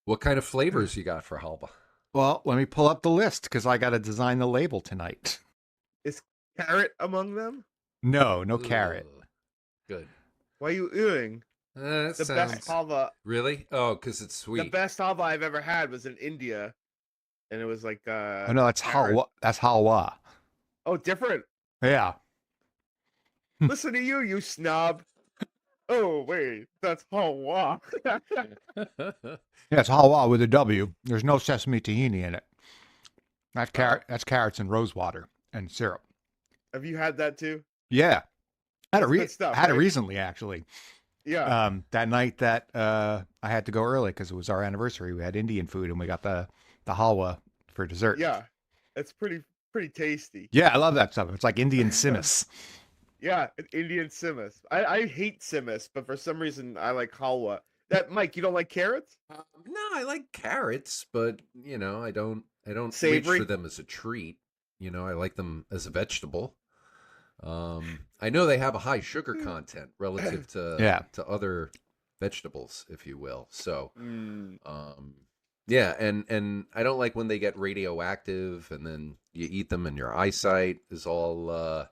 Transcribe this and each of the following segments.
What kind of flavors you got for halva? Well, let me pull up the list because I got to design the label tonight. Is carrot among them? No carrot. Ugh, good. Why are you eating? That The sounds... best halva, Really? Oh, because it's the sweet. best halva I've ever had was in India, and it was like Oh no, that's carrot. halwa. That's halwa. Oh, different. Yeah. Listen to you, you snob. Oh wait, that's halwa. Yeah, it's halwa with a W. There's no sesame tahini in it. That's carrot. That's carrots and rose water and syrup. Have you had that too? Yeah, I That's good stuff, had it right? recently actually. Yeah. That night that I had to go early because it was our anniversary. We had Indian food and we got the halwa for dessert. Yeah. It's pretty tasty. Yeah, I love that stuff. It's like Indian simmus. Yeah, an Indian simmus. I hate simmus, but for some reason I like halwa. That Mike, you don't like carrots? No, I like carrots, but I don't Savory? reach for them as a treat. I like them as a vegetable. I know they have a high sugar content relative Yeah. to other vegetables, if you will. So, Mm. yeah, and I don't like when they get radioactive and then you eat them and your eyesight is all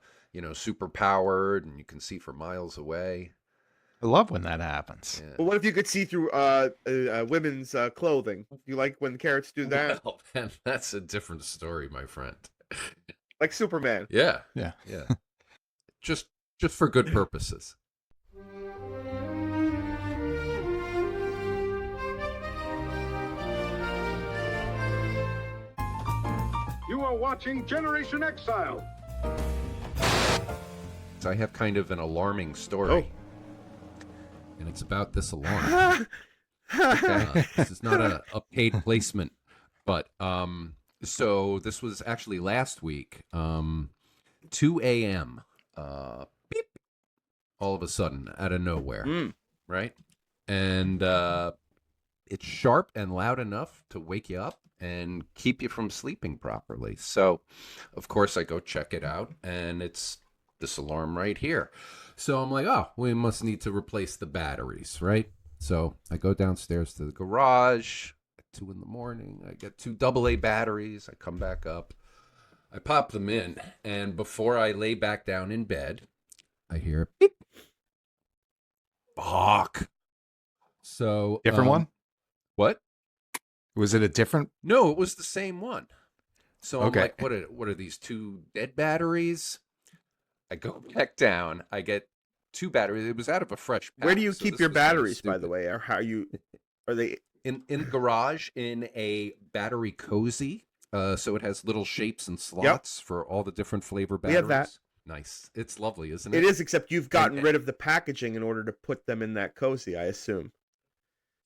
super powered and you can see for miles away. I love when that happens. Yeah. But what if you could see through women's clothing? You like when carrots do that? Well, man, that's a different story, my friend. Like Superman. Yeah. Yeah. Yeah. just for good purposes. You are watching Generation Exile. So I have kind of an alarming story. And it's about this alarm. This is not a paid placement, but so this was actually last week, 2 a.m. Beep, all of a sudden out of nowhere, right? And it's sharp and loud enough to wake you up and keep you from sleeping properly. So, of course, I go check it out, and it's this alarm right here. So I'm like, oh, we must need to replace the batteries, right? So I go downstairs to the garage at 2 a.m. I get 2 AA batteries. I come back up. I pop them in. And before I lay back down in bed, I hear beep. Fuck. So Different one? What? Was it a different? No, it was the same one. So I'm Okay. like, what are these 2 dead batteries? I go back down. I get 2 batteries. It was out of a fresh pack. Where do you so keep this your was kinda batteries, by the stupid. way? Or how you are they In the garage in a battery cozy. So it has little shapes and slots for all the different flavor We batteries. have that. Nice. It's lovely, isn't it? It is, except you've gotten And- rid of the packaging in order to put them in that cozy, I assume.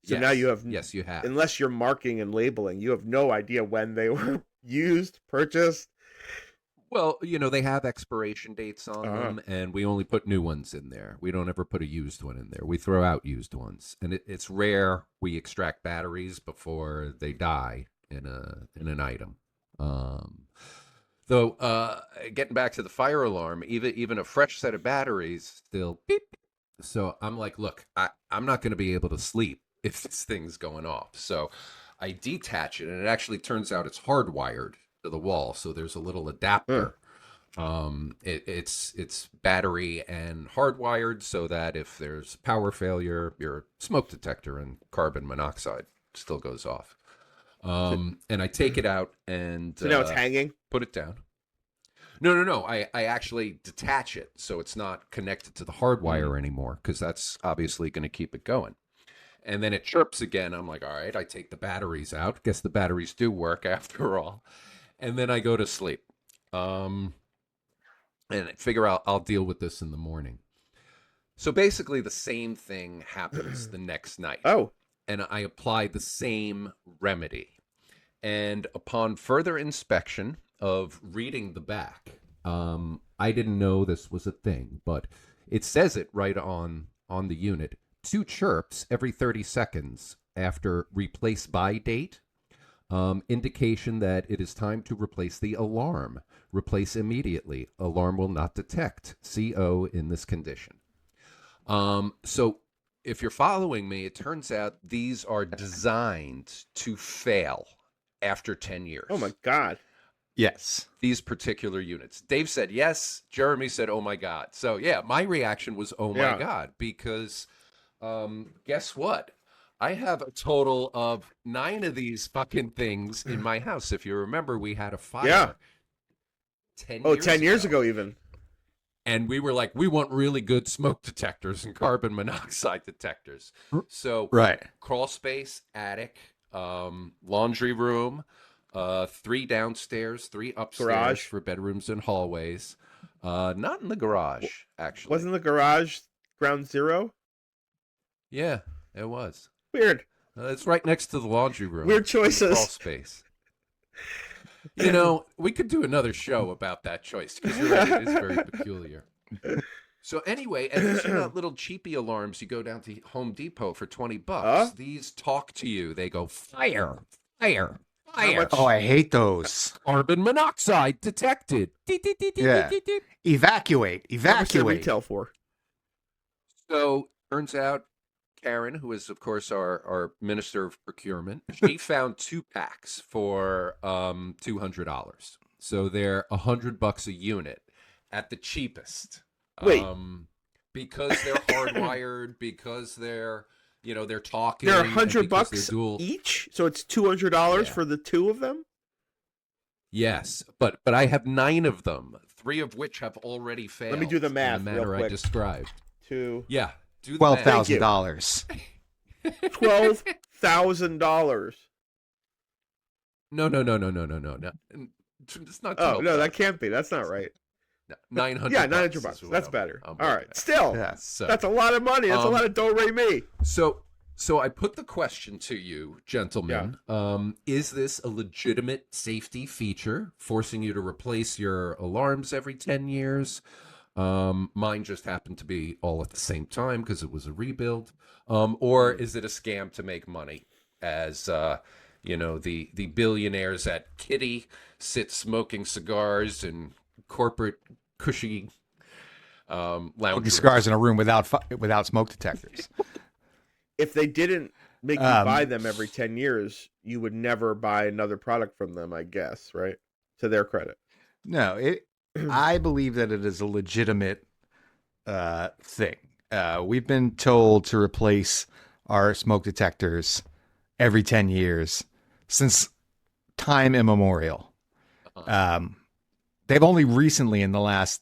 So Yes. now you have, Yes, you have. unless you're marking and labeling, you have no idea when they were used, purchased. Well, they have expiration dates on Uh-huh. them, and we only put new ones in there. We don't ever put a used one in there. We throw out used ones, and it's rare we extract batteries before they die in an item. Though, getting back to the fire alarm, even a fresh set of batteries still beep. So I'm like, look, I'm not going to be able to sleep if this thing's going off. So I detach it, and it actually turns out it's hardwired to the wall. So there's a little adapter. It's battery and hardwired so that if there's power failure, your smoke detector and carbon monoxide still goes off. And I take it out and So now it's hanging. put it down. No. I actually detach it so it's not connected to the hardwire anymore, because that's obviously going to keep it going. And then it chirps again. I'm like, all right, I take the batteries out. Guess the batteries do work after all. And then I go to sleep. And I figure out I'll deal with this in the morning. So basically the same thing happens the next night. Oh, And I apply the same remedy. And upon further inspection of reading the back, I didn't know this was a thing, but it says it right on the unit. 2 chirps every 30 seconds after replace by date. Indication that it is time to replace the alarm. Replace immediately. Alarm will not detect CO in this condition. So if you're following me, it turns out these are designed to fail after 10 years. Oh my God. Yes. These particular units. Dave said yes. Jeremy said, oh my God. So yeah, my reaction was, oh my Yeah. God, because guess what? I have a total of 9 of these fucking things in my house. If you remember, we had a fire Yeah. 10 Oh, years 10 years ago even. And we were like, we want really good smoke detectors and carbon monoxide detectors. So Right. crawl space, attic, laundry room, 3 downstairs, 3 upstairs Garage. for bedrooms and hallways. Not in the garage, actually. Wasn't the garage ground zero? Yeah, it was. Weird. It's right next to the laundry room. Weird and the choices. Crawl space. You know, we could do another show about that choice because you're right, it is very peculiar. So anyway, and these are not little cheapy alarms you go down to Home Depot for $20. Huh? These talk to you. They go fire, fire, How fire. much- Oh, I hate those. Carbon monoxide detected. Yeah. Evacuate. How much they Evacuate. retail for? So turns out Karen, who is of course our minister of procurement, she found 2 packs for $200. So they're $100 a unit at the cheapest. Wait. Because they're hardwired, because they're they're talking. They're and because $100 they're dual. each, so it's $200 Yeah. for the 2 of them. Yes, but I have 9 of them, 3 of which have already failed. Let me do the math in the real manner I quick. described. 2 Yeah, do the math. $12,000. $12,000. No. It's not. Oh no, 12,000. that can't be. That's not right. No, 900. Yeah, $900. is what That's I'm- better. I'm All right. looking at. Still, Yeah. So, that's a lot of money. That's a lot of do re mi. So I put the question to you, gentlemen. Is this a legitimate safety feature, forcing you to replace your alarms every 10 years? Mine just happened to be all at the same time because it was a rebuild. Or is it a scam to make money? As the billionaires at Kitty sit smoking cigars in corporate cushy lounge rooms. Cigars in a room without smoke detectors. If they didn't make you buy them every 10 years, you would never buy another product from them, I guess, right? To their credit. No, I believe that it is a legitimate thing. We've been told to replace our smoke detectors every 10 years since time immemorial. They've only recently, in the last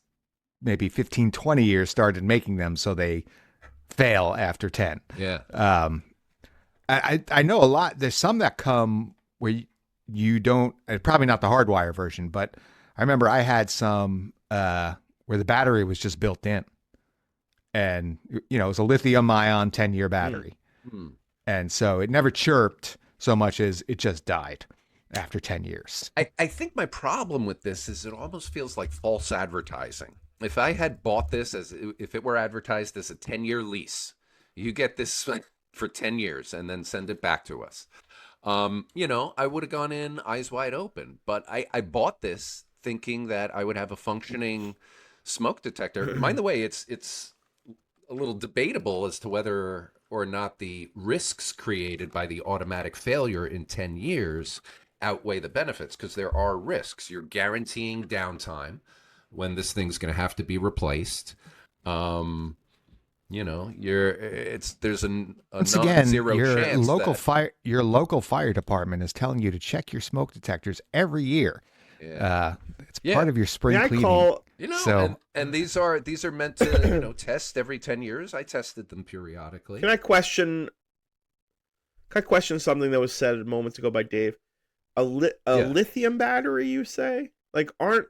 maybe 15, 20 years, started making them so they fail after 10. Yeah. I know a lot. There's some that come where you don't, probably not the hardwire version, but I remember I had some where the battery was just built in. And, it was a lithium ion 10-year battery. Hmm. And so it never chirped so much as it just died after 10 years. I think my problem with this is it almost feels like false advertising. If I had bought this if it were advertised as a 10-year lease, you get this for 10 years and then send it back to us. I would have gone in eyes wide open, but I bought this thinking that I would have a functioning smoke detector. Mind the way, it's a little debatable as to whether or not the risks created by the automatic failure in 10 years outweigh the benefits, because there are risks. You're guaranteeing downtime when this thing's going to have to be replaced. There's a Once again, non-zero your chance local fire department is telling you to check your smoke detectors every year. It's part of your spring I cleaning. call So- and these are meant to test every 10 years. I tested them periodically. Can I question something that was said moments ago by Dave? A lithium battery, you say? Like, aren't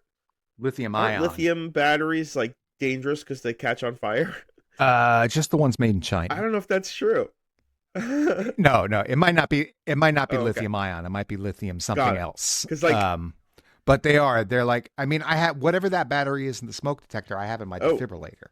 lithium ion. lithium batteries like dangerous because they catch on fire? Just the ones made in China. I don't know if that's true. No, it might not be. It might not be Oh, okay. lithium ion. It might be lithium something Got it. else. 'Cause, like- but they're like. I mean, I have whatever that battery is in the smoke detector. I have in my Oh. defibrillator.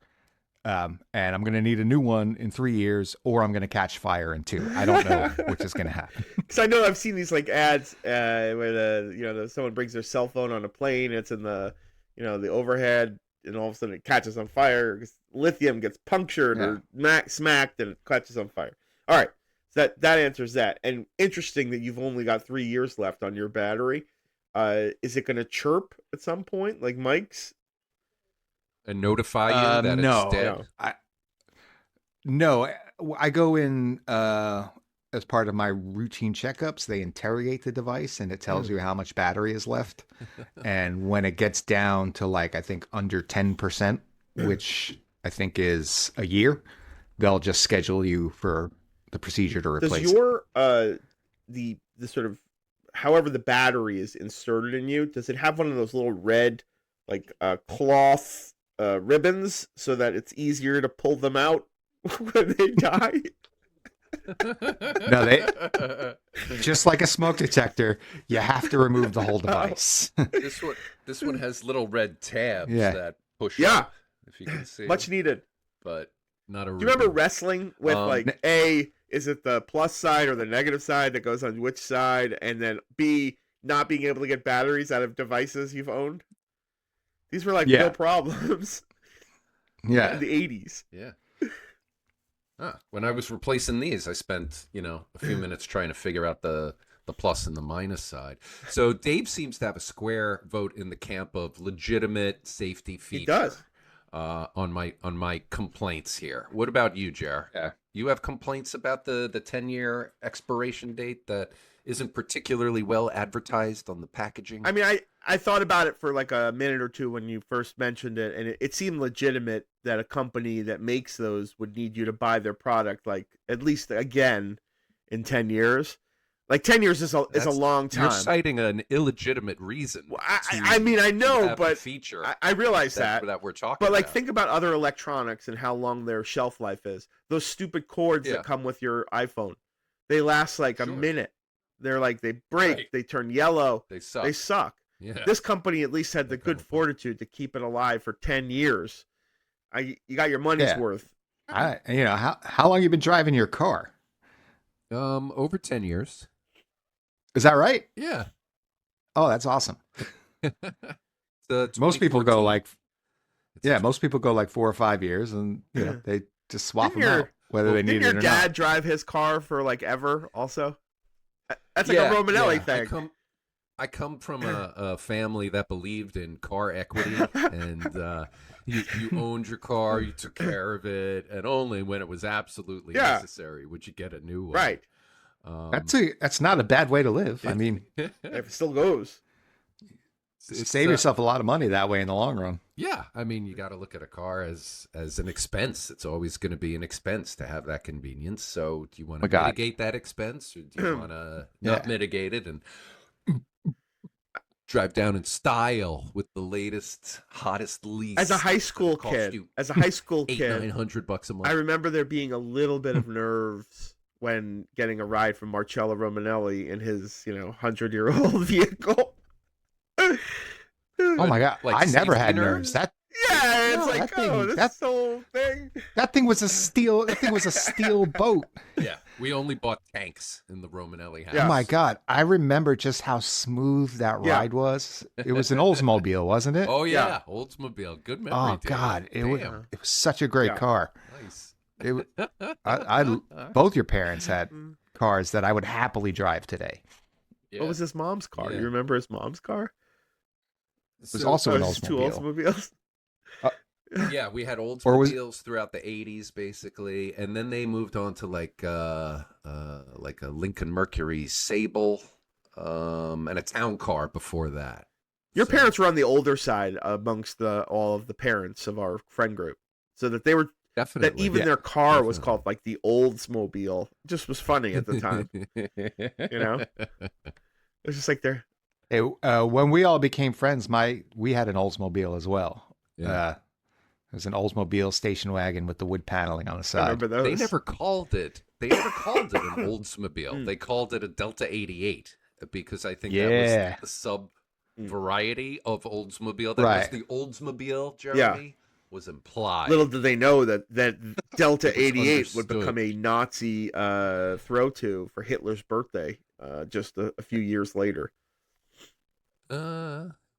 And I'm going to need a new one in 3 years, or I'm going to catch fire in 2. I don't know which is going to happen. Because I know I've seen these like ads where someone brings their cell phone on a plane. It's in the the overhead and all of a sudden it catches on fire. Lithium gets punctured or smacked, and it catches on fire. All right, so that answers that. And interesting that you've only got 3 years left on your battery. Is it going to chirp at some point, like Mike's? And notify you that no, it's dead? No, I go in as part of my routine checkups. They interrogate the device and it tells you how much battery is left. And when it gets down to like, I think under 10%, which I think is a year, they'll just schedule you for the procedure to replace Does your the sort of, however the battery is inserted in you, does it have one of those little red like cloth ribbons so that it's easier to pull them out when they die? No, they just like a smoke detector, you have to remove the whole device. This one has little red tabs Yeah. that push Yeah. up, if you can see. Much needed. But not a Do you remember wrestling with like A, is it the plus side or the negative side that goes on which side, and then B, not being able to get batteries out of devices you've owned? These were like real problems in Yeah. the 80s. Yeah. When I was replacing these, I spent, a few minutes trying to figure out the plus and the minus side. So Dave seems to have a square vote in the camp of legitimate safety feature. He does. On my complaints here. What about you, Jer? Yeah. You have complaints about the 10-year expiration date that isn't particularly well advertised on the packaging? I mean, I thought about it for like a minute or two when you first mentioned it, and it seemed legitimate that a company that makes those would need you to buy their product like at least again in 10 years. Like 10 years is a long time. You're citing an illegitimate reason. Well, I mean, I know, but feature I realize that we're talking But like, about. think about other electronics and how long their shelf life is. Those stupid cords that come with your iPhone, they last like a minute. They're like, they break, they turn yellow, They suck. they suck. Yeah. This company at least had the good fortitude to keep it alive for 10 years. You got your money's worth. How long you been driving your car? Over 10 years. Is that right? Yeah. Oh, that's awesome. It's Most people go 2014. like, most people go like 4 or 5 years, and they just swap Didn't them your- out whether they need Didn't it your or dad not. drive his car for like ever also? That's like a Romanelli thing. I come from a family that believed in car equity, and you owned your car, you took care of it, and only when it was absolutely necessary would you get a new one. Right. That's not a bad way to live. I mean, If it still goes. save yourself a lot of money that way in the long run. Yeah, I mean, you got to look at a car as an expense. It's always going to be an expense to have that convenience. So, do you want to mitigate that expense, or do you want to not mitigate it and drive down in style with the latest, hottest lease? As a high school kid, $800-900 a month. I remember there being a little bit of nerves when getting a ride from Marcello Romanelli in his, 100-year-old vehicle. Oh my God! Like I never had nerves? nerves. That it's like, that thing- this whole thing. that thing was a steel. That thing was a steel boat. Yeah, we only bought tanks in the Romanelli house. Oh my God! I remember just how smooth that ride was. It was an Oldsmobile, wasn't it? Oh yeah, Oldsmobile. Good memory. Oh Dave. God! It was Damn. such a great car. Nice. I both your parents had cars that I would happily drive today. Yeah. What was his mom's car? Yeah. You remember his mom's car? It was also an Two Oldsmobile. Oldsmobiles. Yeah, we had Or was- Oldsmobiles throughout the 80s, basically, and then they moved on to like a Lincoln Mercury Sable, and a town car before that. Your So- parents were on the older side amongst all of the parents of our friend group, so that they were Definitely. that even their car was Definitely. called like the Oldsmobile. It just was funny at the time. It was just like they're When we all became friends, we had an Oldsmobile as well. Yeah. It was an Oldsmobile station wagon with the wood paneling on the I side. remember those. They never called it an Oldsmobile. They called it a Delta 88 because I think that was the sub variety of Oldsmobile. That was the Oldsmobile, Jeremy, was implied. Little did they know that Delta It was 88 would understood. become a Nazi throw to for Hitler's birthday just a few years later.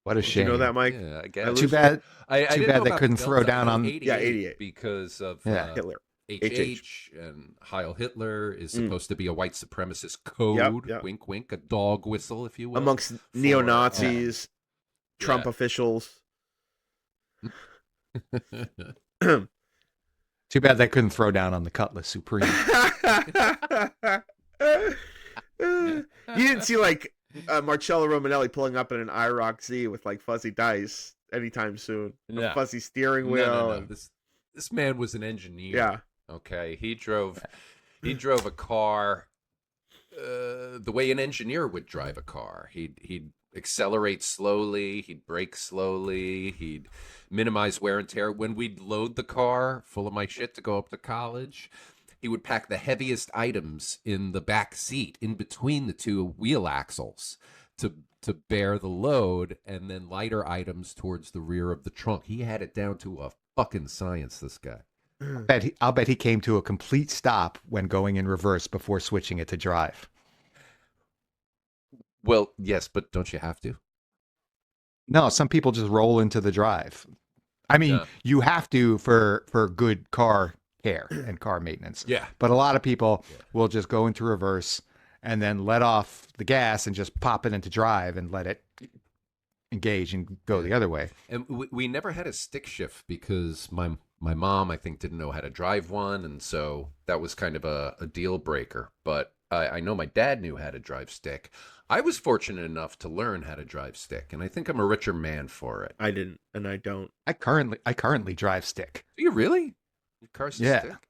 What a Did you shame. know that, Mike? Yeah, I I guess. Too bad. I Too didn't bad know they about couldn't the throw Delta. down I know on- 88 Yeah, 88. because of Yeah. Hitler. HH and Heil Hitler is supposed to be a white supremacist code. Yep. Wink, wink, a dog whistle, if you will. Amongst for, neo-Nazis, Trump yeah. officials. Too bad they couldn't throw down on the Cutlass Supreme. You didn't see like Marcello Romanelli pulling up in an IROC Z with like fuzzy dice anytime soon. No. A fuzzy steering wheel. No. and- This man was an engineer. Yeah. Okay. He drove a car the way an engineer would drive a car. He'd accelerate slowly, he'd brake slowly, he'd minimize wear and tear. When we'd load the car full of my shit to go up to college, he would pack the heaviest items in the back seat in between the two wheel axles to bear the load, and then lighter items towards the rear of the trunk. He had it down to a fucking science, this guy. I'll bet he came to a complete stop when going in reverse before switching it to drive. Well, yes, but don't you have to? No, some people just roll into the drive. I mean, Yeah. you have to for good car care and car maintenance. Yeah. But a lot of people will just go into reverse and then let off the gas and just pop it into drive and let it engage and go the other way. And we never had a stick shift because my mom, I think, didn't know how to drive one, and so that was kind of a deal breaker. But I know my dad knew how to drive stick. I was fortunate enough to learn how to drive stick, and I think I'm a richer man for it. I didn't, and I don't. I currently drive stick. Do you really? Your car's a Yeah. stick?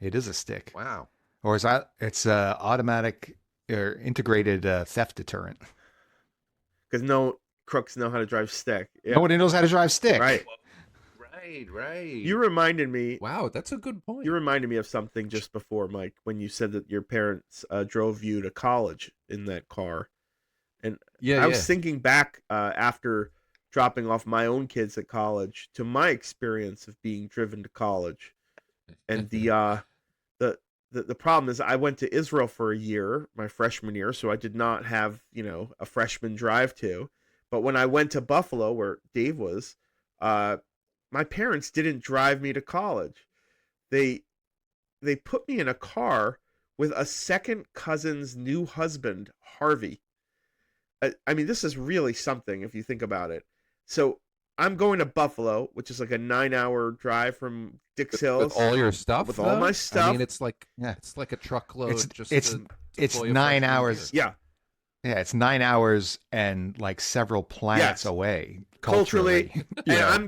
It is a stick. Wow. Or it's a automatic or integrated theft deterrent. Because no crooks know how to drive stick. Yeah. Nobody knows how to drive stick. Right. Right. You reminded me. Wow, that's a good point. You reminded me of something just before, Mike, when you said that your parents drove you to college in that car. And I was thinking back after dropping off my own kids at college to my experience of being driven to college. And the problem is I went to Israel for a year, my freshman year, so I did not have, a freshman drive to. But when I went to Buffalo, where Dave was, my parents didn't drive me to college. They put me in a car with a second cousin's new husband, Harvey. I mean, this is really something if you think about it. So I'm going to Buffalo, which is like a 9-hour drive from Dix Hills. With all your stuff? With all my stuff. I mean, it's like a truckload. It's fully a 9 freshman hours. year. Yeah, it's 9 hours and like several planets away Culturally. And Yeah. I'm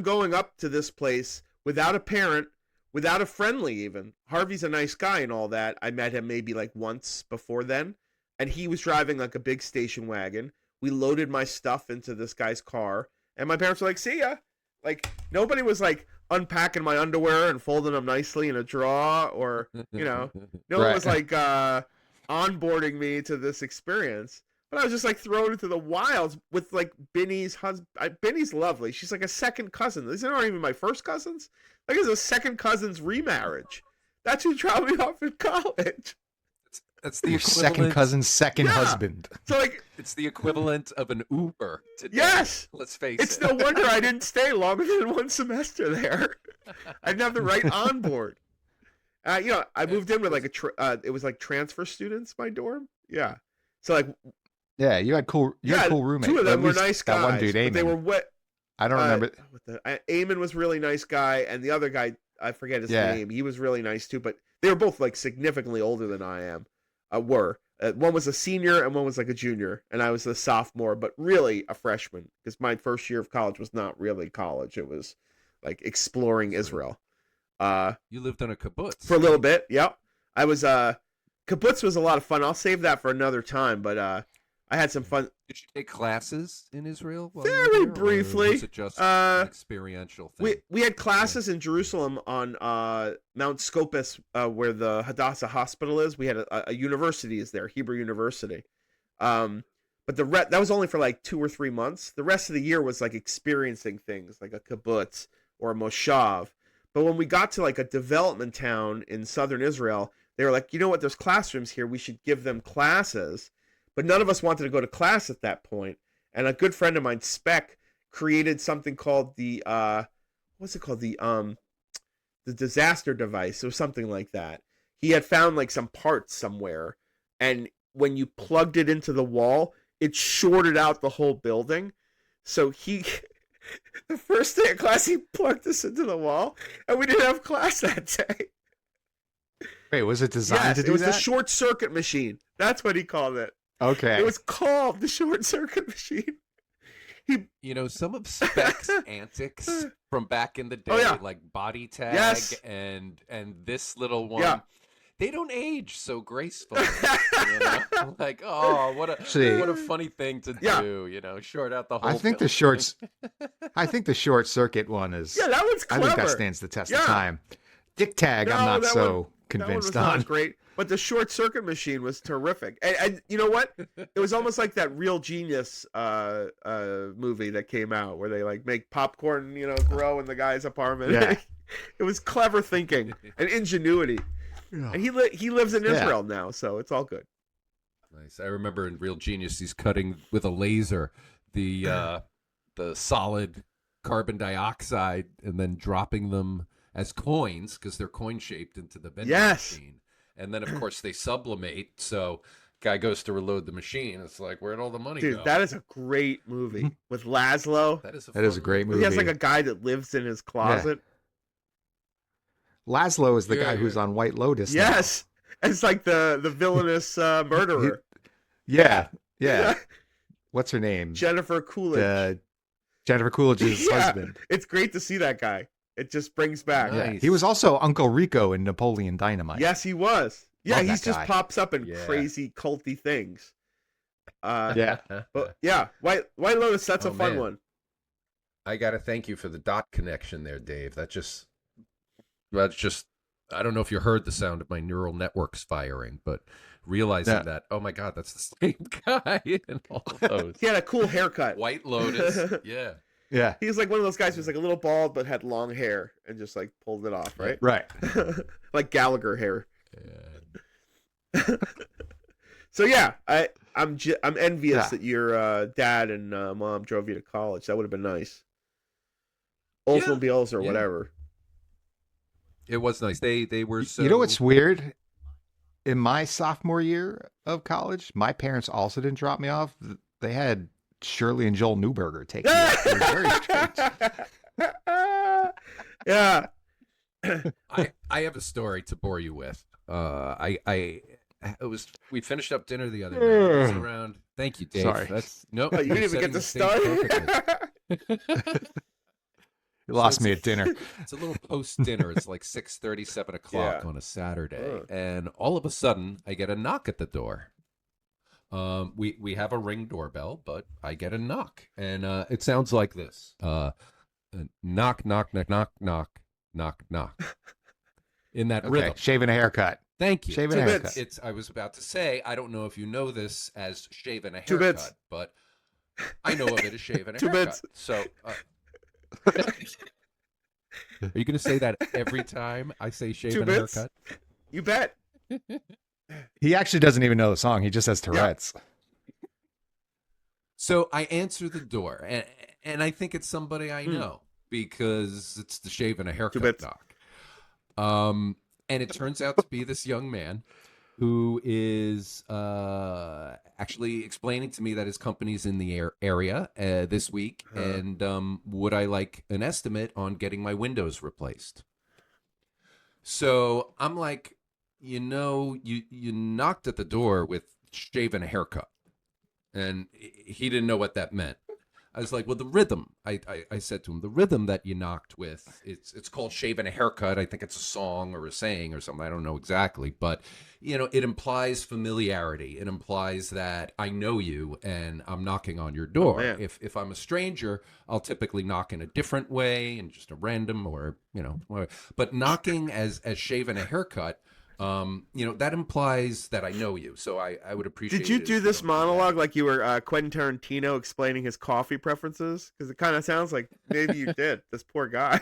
going up to this place without a parent, without a friendly even. Harvey's a nice guy and all that. I met him maybe like once before then. And he was driving like a big station wagon. We loaded my stuff into this guy's car. And my parents were like, see ya. Like, nobody was like unpacking my underwear and folding them nicely in a drawer or, no one was like onboarding me to this experience. But I was just like thrown into the wilds with like Benny's husband. Benny's lovely. She's like a second cousin. These aren't even my first cousins. Like it's a second cousin's remarriage. That's who dropped me off in college. That's the Your equivalent. second cousin's second husband. So like, It's the equivalent of an Uber today. yes, Let's face it's it. no wonder I didn't stay longer than one semester there. I didn't have the right onboard. I moved in with like it was like transfer students, my dorm. Yeah. So like, Yeah, you had cool roommates. two of Or at them were least nice that guys. one dude, but they Eamon. were wet. I don't remember. Eamon was a really nice guy, and the other guy, I forget his Yeah. name. He was really nice too, but they were both like significantly older than I am. One was a senior and one was like a junior, and I was a sophomore, but really a freshman because my first year of college was not really college. It was like exploring Israel. You lived on a kibbutz. For a little bit, yep. I was kibbutz was a lot of fun. I'll save that for another time, but I had some fun. Did you take classes in Israel? while you were Very there, or briefly. Was it just an experiential thing? We had classes in Jerusalem on Mount Scopus, where the Hadassah Hospital is. We had a university is there, Hebrew University. But that was only for like 2 or 3 months. The rest of the year was like experiencing things like a kibbutz or a moshav. But when we got to like a development town in southern Israel, they were like, you know what? There's classrooms here. We should give them classes. But none of us wanted to go to class at that point. And a good friend of mine, Spec, created something called the what's it called? The disaster device or something like that. He had found like some parts somewhere, and when you plugged it into the wall, it shorted out the whole building. So he, the first day of class, he plugged this into the wall, and we didn't have class that day. Wait, was it designed Yes, to do it was that? the short circuit machine. That's what he called it. Okay. It was called the short circuit machine. You know, some of Spec's antics from back in the day, Oh, yeah. like body tag Yes. and this little one, Yeah. they don't age so gracefully. You know? Like, oh, what Actually- a funny thing to Yeah. do. You know, short out the whole. I think the short circuit one is. Yeah, that one's I clever. think that stands the test of Yeah. time. Dick tag, I'm No, not that so one convinced was not on. great, but the short circuit machine was terrific. And you know what? It was almost like that Real Genius movie that came out where they like make popcorn, grow in the guy's apartment. Yeah. It was clever thinking and ingenuity. And he lives in Yeah. Israel now, so it's all good. Nice. I remember in Real Genius, he's cutting with a laser the solid carbon dioxide and then dropping them as coins because they're coin shaped into the vending Yes. machine. And then, of course, they sublimate. So guy goes to reload the machine. It's like, where'd all the money Dude, go? that is a great movie with Laszlo. That is a That is a fun great He movie. has like a guy that lives in his closet. Laszlo is the Yeah, guy who's yeah. on White Lotus. now. Yes. It's like the villainous murderer. Yeah. Yeah. What's her name? Jennifer Coolidge. Jennifer Coolidge's Yeah. husband. It's great to see that guy. It just brings back. Nice. Yeah. He was also Uncle Rico in Napoleon Dynamite. Yes, he was. Yeah, Love he that just guy. pops up in Yeah. crazy culty things. Yeah. But yeah, White Lotus, that's Oh, a fun man. one. I got to thank you for the dot connection there, Dave. That's just, I don't know if you heard the sound of my neural networks firing, but realizing Yeah. that, oh my God, that's the same guy in all of those. He had a cool haircut. White Lotus. Yeah. Yeah. He was like one of those guys who's like a little bald but had long hair and just like pulled it off, right? Right. Like Gallagher hair. Yeah. So yeah, I'm envious Yeah. that your dad and mom drove you to college. That would have been nice. Oldsmobiles or Yeah. whatever. It was nice. They were so. You know what's weird? In my sophomore year of college, my parents also didn't drop me off. They had Shirley and Joel Newberger take me up. It was very strange. Yeah. I have a story to bore you with. We finished up dinner the other night. It was around. Thank you, Dave. Sorry. That's nope. Oh, you didn't even setting get to the stage start. perfectly. You lost So me it's at dinner. It's a little post dinner. It's like 6:30, 7 o'clock Yeah. on a Saturday, Ugh. and all of a sudden I get a knock at the door. We have a Ring doorbell, but I get a knock, and it sounds like this: knock, knock, knock, knock, knock, knock, knock. In that Okay. rhythm. Shaving a haircut. Thank you. Shaving a Two haircut. bits. I was about to say, I don't know if you know this as shaving a 2 haircut, bits. but I know of it as shaving a 2 haircut. bits. So, are you going to say that every time I say shaving a bits. haircut? You bet. He actually doesn't even know the song. He just has Tourette's. So I answer the door, and I think it's somebody I know because it's the shaving a 2 haircut bits. knock. And it turns out to be this young man who is actually explaining to me that his company's in the area this week, and would I like an estimate on getting my windows replaced? So I'm like, you knocked at the door with shaving a haircut, and he didn't know what that meant. I was like, well, the rhythm, I said to him, the rhythm that you knocked with, it's called shaving a haircut. I think it's a song or a saying or something. I don't know exactly, but it implies familiarity. It implies that I know you and I'm knocking on your door. man. If I'm a stranger, I'll typically knock in a different way and just a random or, whatever. But knocking as shaving a haircut, that implies that I know you. So I would appreciate Did you it do if this don't that. monologue like you were Quentin Tarantino explaining his coffee preferences? Because it kind of sounds like maybe you did. This poor guy.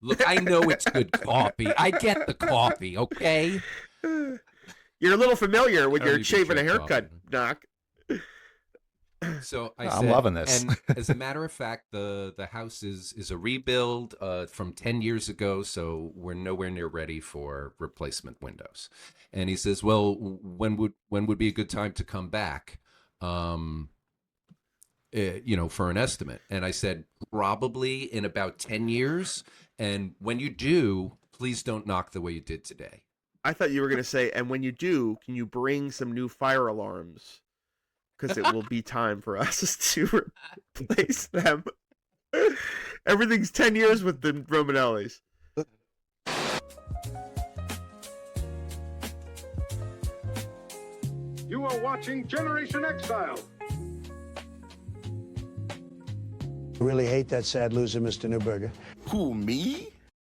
Look, I know it's good coffee. I get the coffee, okay? You're a little familiar with I don't your even shaving a drink haircut coffee. knock. So I I'm said, loving this. And as a matter of fact, the house is a rebuild from 10 years ago, so we're nowhere near ready for replacement windows. And he says, well, when would be a good time to come back? For an estimate. And I said, probably in about 10 years. And when you do, please don't knock the way you did today. I thought you were going to say, and when you do, can you bring some new fire alarms? Because it will be time for us to replace them. Everything's 10 years with the Romanellis. You are watching Generation Exile. I really hate that sad loser, Mr. Newberger. Who, me?